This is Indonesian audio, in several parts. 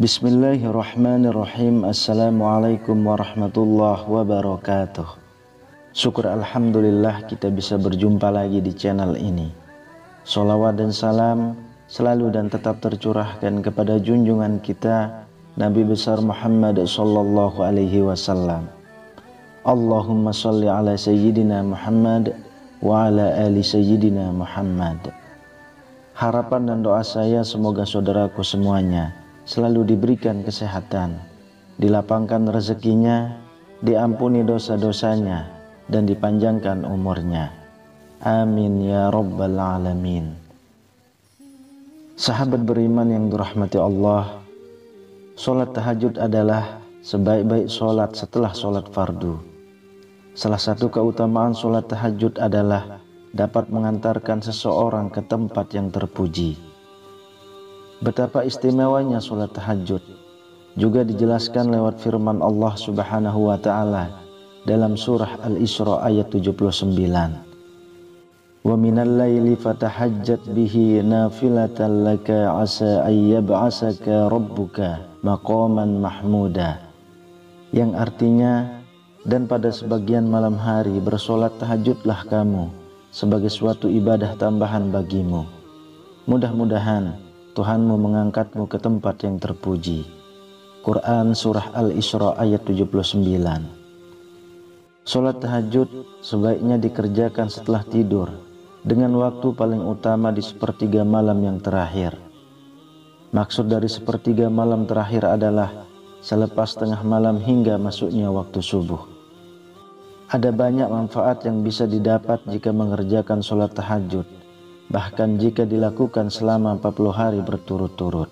Bismillahirrahmanirrahim. Assalamualaikum warahmatullahi wabarakatuh. Syukur alhamdulillah kita bisa berjumpa lagi di channel ini. Sholawat dan salam selalu dan tetap tercurahkan kepada junjungan kita Nabi besar Muhammad sallallahu alaihi wasallam. Allahumma sholli ala sayyidina Muhammad wa ala ali sayyidina Muhammad. Harapan dan doa saya semoga saudaraku semuanya selalu diberikan kesehatan, dilapangkan rezekinya, diampuni dosa-dosanya, dan dipanjangkan umurnya. Amin ya rabbal alamin. Sahabat beriman yang dirahmati Allah, sholat tahajud adalah sebaik-baik sholat setelah sholat fardu. Salah satu keutamaan sholat tahajud adalah dapat mengantarkan seseorang ke tempat yang terpuji. Betapa istimewanya sholat tahajud juga dijelaskan lewat firman Allah Subhanahu wa ta'ala dalam surah Al-Isra ayat 79. Wa minal laili fatahajjat bihi nafilatan laka asa ayyab'asaka rabbuka maqaman mahmuda, yang artinya, dan pada sebagian malam hari bersolat tahajudlah kamu sebagai suatu ibadah tambahan bagimu. Mudah-mudahan Tuhanmu mengangkatmu ke tempat yang terpuji. Quran surah Al-Isra ayat 79. Sholat tahajud sebaiknya dikerjakan setelah tidur dengan waktu paling utama di sepertiga malam yang terakhir. Maksud dari sepertiga malam terakhir adalah selepas tengah malam hingga masuknya waktu subuh. Ada banyak manfaat yang bisa didapat jika mengerjakan sholat tahajud, bahkan jika dilakukan selama 40 hari berturut-turut.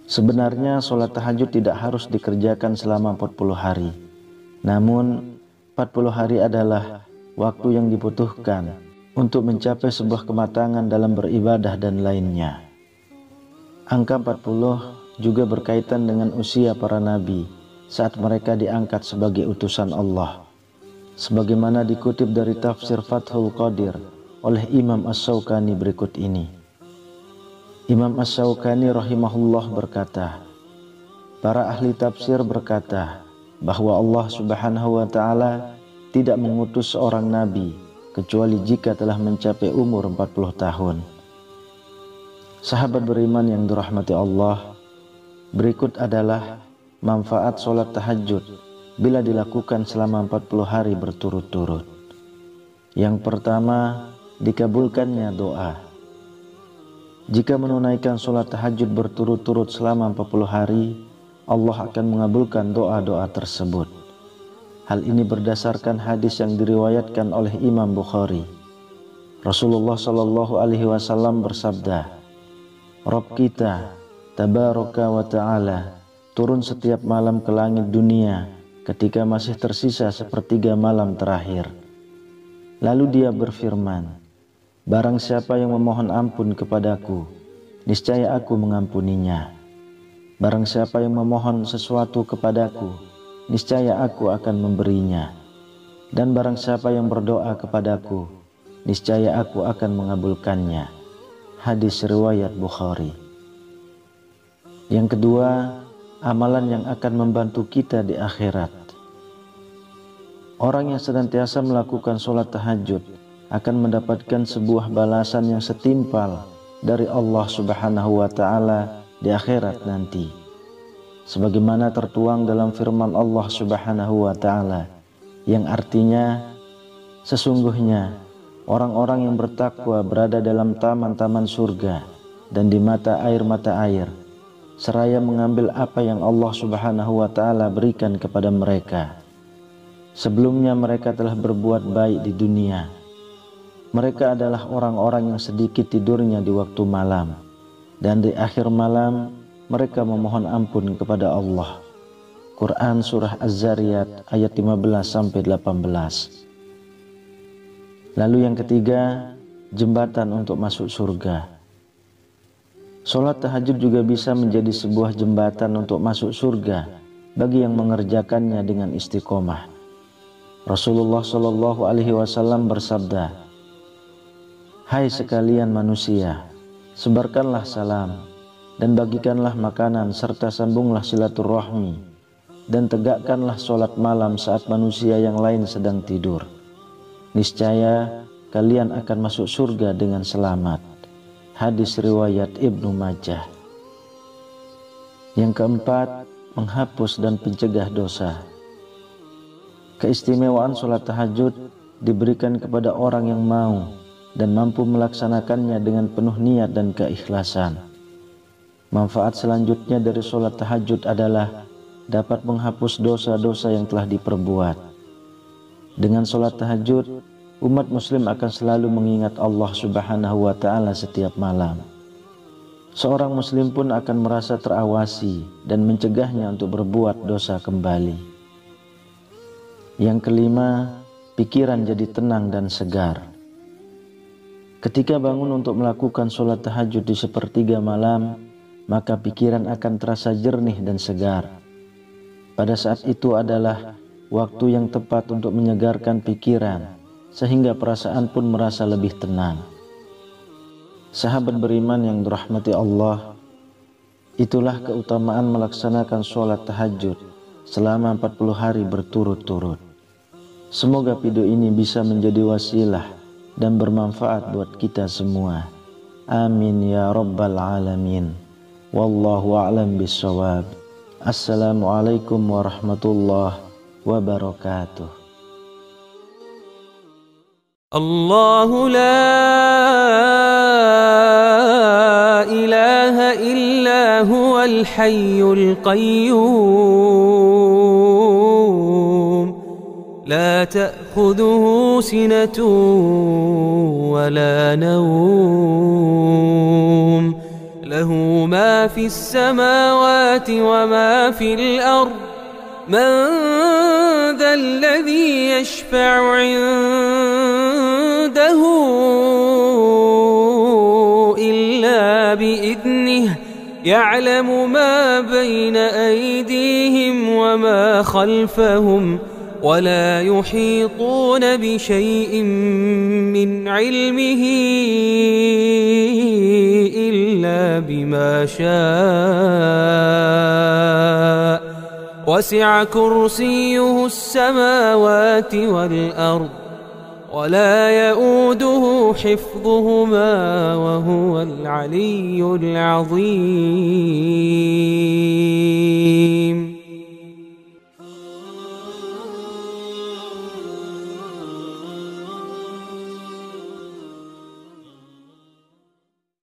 Sebenarnya sholat tahajud tidak harus dikerjakan selama 40 hari. Namun 40 hari adalah waktu yang dibutuhkan untuk mencapai sebuah kematangan dalam beribadah dan lainnya. Angka 40 juga berkaitan dengan usia para nabi saat mereka diangkat sebagai utusan Allah, sebagaimana dikutip dari tafsir Fathul Qadir oleh Imam As-Syaukani berikut ini. Imam As-Syaukani rahimahullah berkata, para ahli tafsir berkata bahwa Allah Subhanahu wa ta'ala tidak mengutus seorang nabi kecuali jika telah mencapai umur 40 tahun. Sahabat beriman yang dirahmati Allah, berikut adalah manfaat sholat tahajud bila dilakukan selama 40 hari berturut-turut. Yang pertama, dikabulkannya doa. Jika menunaikan sholat tahajud berturut-turut selama 40 hari, Allah akan mengabulkan doa-doa tersebut. Hal ini berdasarkan hadis yang diriwayatkan oleh Imam Bukhari. Rasulullah Shallallahu alaihi wasallam bersabda, Rabb kita tabaraka wa ta'ala turun setiap malam ke langit dunia ketika masih tersisa sepertiga malam terakhir. Lalu dia berfirman, barang siapa yang memohon ampun kepadaku, niscaya aku mengampuninya. Barang siapa yang memohon sesuatu kepadaku, niscaya aku akan memberinya. Dan barang siapa yang berdoa kepadaku, niscaya aku akan mengabulkannya. Hadis riwayat Bukhari. Yang kedua, amalan yang akan membantu kita di akhirat. Orang yang senantiasa melakukan sholat tahajud akan mendapatkan sebuah balasan yang setimpal dari Allah Subhanahu wa ta'ala di akhirat nanti, sebagaimana tertuang dalam firman Allah Subhanahu wa ta'ala, yang artinya, sesungguhnya orang-orang yang bertakwa berada dalam taman-taman surga dan di mata air, seraya mengambil apa yang Allah Subhanahu wa ta'ala berikan kepada mereka. Sebelumnya mereka telah berbuat baik di dunia. Mereka adalah orang-orang yang sedikit tidurnya di waktu malam, dan di akhir malam mereka memohon ampun kepada Allah. Quran surah Az-Zariyat ayat 15-18. Lalu yang ketiga, jembatan untuk masuk surga. Sholat tahajud juga bisa menjadi sebuah jembatan untuk masuk surga bagi yang mengerjakannya dengan istiqomah. Rasulullah Shallallahu alaihi wasallam bersabda, hai sekalian manusia, sebarkanlah salam, dan bagikanlah makanan serta sambunglah silaturahmi, dan tegakkanlah sholat malam saat manusia yang lain sedang tidur. Niscaya kalian akan masuk surga dengan selamat. Hadis riwayat Ibnu Majah. Yang keempat, menghapus dan pencegah dosa. Keistimewaan sholat tahajud diberikan kepada orang yang mau dan mampu melaksanakannya dengan penuh niat dan keikhlasan. Manfaat selanjutnya dari sholat tahajud adalah dapat menghapus dosa-dosa yang telah diperbuat. Dengan sholat tahajud, umat muslim akan selalu mengingat Allah Subhanahu wa Ta'ala setiap malam. Seorang muslim pun akan merasa terawasi dan mencegahnya untuk berbuat dosa kembali. Yang kelima, pikiran jadi tenang dan segar. Ketika bangun untuk melakukan sholat tahajud di sepertiga malam, maka pikiran akan terasa jernih dan segar. Pada saat itu adalah waktu yang tepat untuk menyegarkan pikiran, sehingga perasaan pun merasa lebih tenang. Sahabat beriman yang dirahmati Allah, itulah keutamaan melaksanakan sholat tahajud selama 40 hari berturut-turut. Semoga video ini bisa menjadi wasilah dan bermanfaat buat kita semua. Amin ya rabbal alamin. Wallahu a'lam bissawab. Assalamualaikum warahmatullahi wabarakatuh. الله لا إله إلا هو الحي القيوم لا تأخذه سنة ولا نوم له ما في السماوات وما في الأرض من ذا الذي يشفع عنده إلا بإذنه يعلم ما بين أيديهم وما خلفهم ولا يحيطون بشيء من علمه إلا بما شاء وسع كرسيه السماوات والأرض ولا يؤوده حفظهما وهو العلي العظيم.